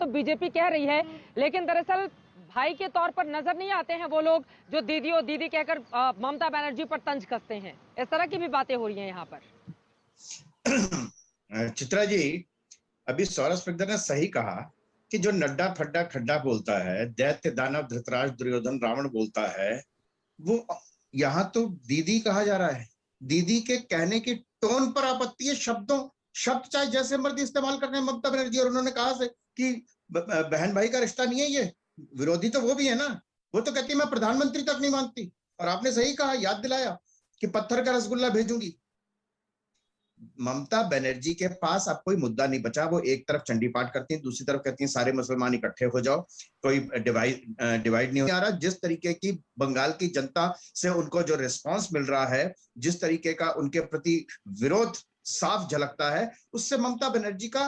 तो बीजेपी कह रही है, लेकिन दरअसल भाई के तौर पर नजर नहीं आते हैं वो लोग जो दीदी और दीदी कहकर ममता बनर्जी पर तंज कसते हैं। इस तरह की भी बातें हो रही हैं यहाँ पर। चित्रा जी, अभी सौरभ स्पेक्टर ने सही कहा कि जो नड्डा फड्डा खड्डा बोलता है, दैत्य दानव धृतराज दुर्योधन रावण बोलता है, वो यहाँ तो दीदी कहा जा रहा है। दीदी के कहने की टोन पर आपत्ति है, शब्द चाहे जैसे मर्जी इस्तेमाल करने हैं ममता बनर्जी। और उन्होंने कहा से कि बहन भाई का रिश्ता नहीं है, ये विरोधी तो वो भी है ना। वो तो कहती है मैं प्रधानमंत्री तक नहीं मानती। और आपने सही कहा, याद दिलाया कि पत्थर का रसगुल्ला भेजूंगी। ममता बनर्जी के पास अब कोई मुद्दा नहीं बचा। वो एक तरफ चंडी पाठ करती हैं, दूसरी तरफ कहती हैं सारे मुसलमान इकट्ठे हो जाओ, कोई डिवाइड नहीं आ रहा। जिस तरीके की बंगाल की जनता से उनको जो रिस्पांस मिल रहा है, जिस तरीके का उनके प्रति विरोध साफ झलकता है, उससे ममता बनर्जी का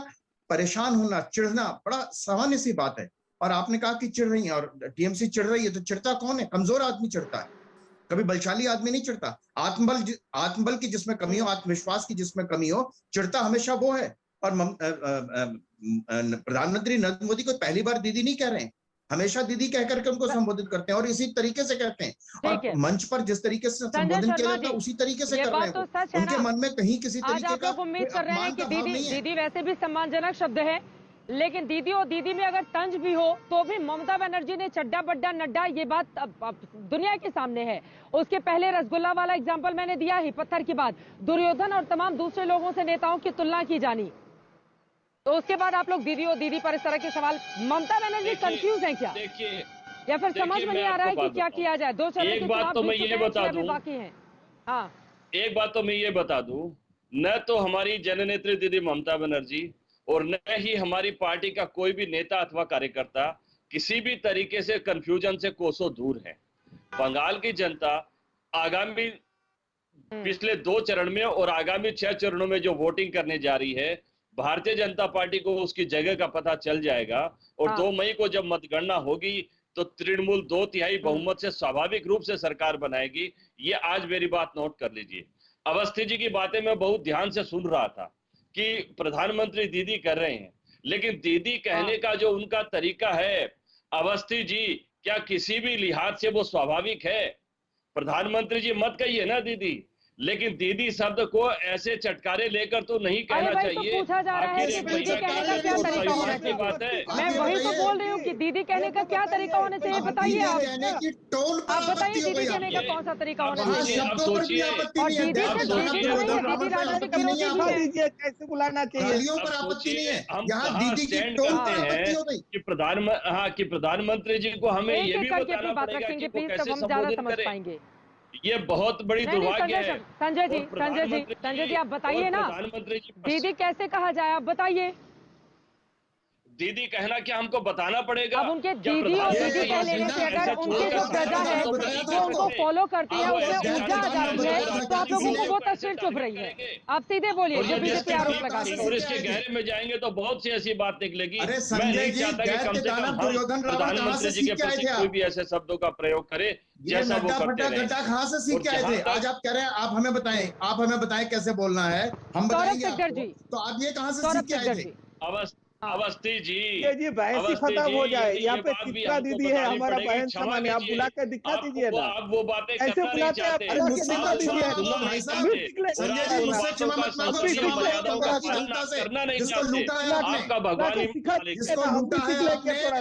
परेशान होना, चिढ़ना बड़ा सामान्य सी बात है। और आपने कहा कि चिढ़ रही है और टीएमसी चिढ़ रही है, तो चिढ़ता कौन है? कमजोर आदमी चिढ़ता है, कभी बलशाली आदमी नहीं चिढ़ता। आत्मबल की जिसमें कमी हो, आत्मविश्वास की जिसमें कमी हो, चिढ़ता हमेशा वो है। और प्रधानमंत्री नरेंद्र मोदी को पहली बार दीदी नहीं कह रहे हैं, हमेशा दीदी कह करके उनको संबोधित करते हैं और इसी तरीके से कहते हैं। और मंच पर जिस तरीके से संबोधन किया जाता है उसी तरीके से कर रहे हैं। उनके मन में कहीं किसी तरीके का उम्मीद कर रहे हैं कि दीदी वैसे भी सम्मानजनक शब्द है, लेकिन दीदी और दीदी में अगर तंज भी हो तो भी ममता बनर्जी ने चड्डा बड्डा नड्डा, ये बात अब दुनिया के सामने है। उसके पहले रसगुल्ला वाला एग्जांपल मैंने दिया ही, पत्थर की बात, दुर्योधन और तमाम दूसरे लोगों से नेताओं की तुलना की जानी, तो उसके बाद आप लोग दीदी और दीदी पर इस तरह के सवाल। ममता बनर्जी कंफ्यूज है क्या, या फिर समझ में नहीं आ रहा है कि क्या किया जाए? दो चरण के चुनाव तो मैं ये बता दूं, बाकी हैं। हाँ, एक बात तो मैं ये बता दूं, न तो हमारी जननेत्री दीदी ममता बनर्जी और न ही हमारी पार्टी का कोई भी नेता अथवा कार्यकर्ता किसी भी तरीके से कंफ्यूजन से कोसों दूर है। बंगाल की जनता आगामी पिछले 2 चरण में और आगामी 6 चरणों में जो वोटिंग करने जा रही है, भारतीय जनता पार्टी को उसकी जगह का पता चल जाएगा। और 2 मई को जब मतगणना होगी तो तृणमूल 2/3 बहुमत से स्वाभाविक रूप से सरकार बनाएगी। ये आज मेरी बात नोट कर लीजिए। अवस्थी जी की बातें मैं बहुत ध्यान से सुन रहा था कि प्रधानमंत्री दीदी कर रहे हैं, लेकिन दीदी कहने का जो उनका तरीका है, अवस्थी जी, क्या किसी भी लिहाज से वो स्वाभाविक है? प्रधानमंत्री जी मत कहिए ना दीदी, लेकिन दीदी शब्द को ऐसे चटकारे लेकर तो नहीं कहना चाहिए। तो पूछा जा रहा है कि दीदी कहने का क्या तरीका होना चाहिए? मैं वही तो बोल रही हूँ कि दीदी कहने का क्या तरीका होना चाहिए, बताइए आप बताइए दीदी कहने का कौन सा तरीका होना चाहिए। और दीदी राजनीतिक विरोधी भी है, कैसे बुलाना चाहिए? कि प्रधानमंत्री जी को हमें ये भी बताना पड़ेगा कि वो कैसे संबोधित करें। ये बहुत बड़ी दुर्भाग्य है। संजय जी आप बताइए ना, दीदी कैसे कहा जाए, आप बताइए। दीदी कहना क्या हमको बताना पड़ेगा? अब उनके दीदी और दीदी कह लेने से अगर उनकी जो प्रजा है जो उनको फॉलो करती है उसमें ऊर्जा आ जाती है, तो आप लोगों को वो तस्वीर चुभ रही है। आप सीधे बोलिए, जो बीजेपी आरोप लगा रही है। और इसके गहरे में जाएंगे तो बहुत सी ऐसी बात निकलेगी। मैं नहीं चाहता कि कम से कम प्रधानमंत्री जी के प्रति कोई भी ऐसे शब्दों का प्रयोग करे जैसा वो करते रहे। कहाँ से सीख के आए थे? आज आप कह रहे हैं आप हमें बताएं कैसे बोलना है, हम बताएंगे आपको। तो आप ये कहाँ से सीख के आए थे? अवस्थी जी, जी बहन से खत्म हो जाए। यहाँ पे चित्रा दीदी है, हमारा बहन समान है, आप बुला कर दिखा दीजिए ना। आप वो बातें ऐसे बुलाते हैं, दिखा दीजिए। करना नहीं चाहते, आपका भगवान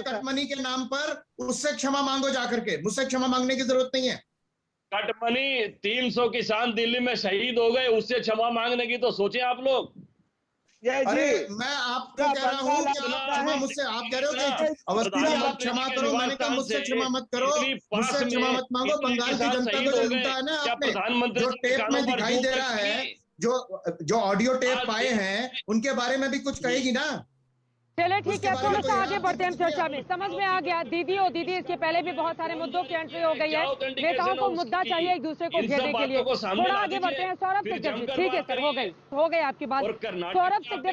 कटमनी के नाम पर उससे क्षमा मांगो जाकर के, मुझसे क्षमा मांगने की जरूरत नहीं है। कटमनी 300 किसान दिल्ली में शहीद हो गए, उससे क्षमा मांगने की तो सोचे आप लोग। अरे मैं आपको कह रहा हूँ कि आप क्षमा मुझसे, आप कह रहे हो कि अवस्थी जी आप क्षमा करो, मैंने कहा मुझसे क्षमा मत करो, मुझसे क्षमा मत मांगो। बंगाल की जनता को जो लूटा है ना आपने, जो टेप में दिखाई दे रहा है, जो ऑडियो टेप पाए हैं, उनके बारे में भी कुछ कहेगी ना? चले ठीक है, थोड़ा सा आगे बढ़ते हैं चर्चा में। समझ में आ गया दीदी और दीदी, इसके पहले भी बहुत सारे मुद्दों की एंट्री हो गई है। नेताओं को मुद्दा चाहिए एक दूसरे को घेरने के लिए। थोड़ा आगे बढ़ते हैं। सौरभ सिकदर जी, ठीक है सर, हो गई आपकी बात। सौरभ सिकदर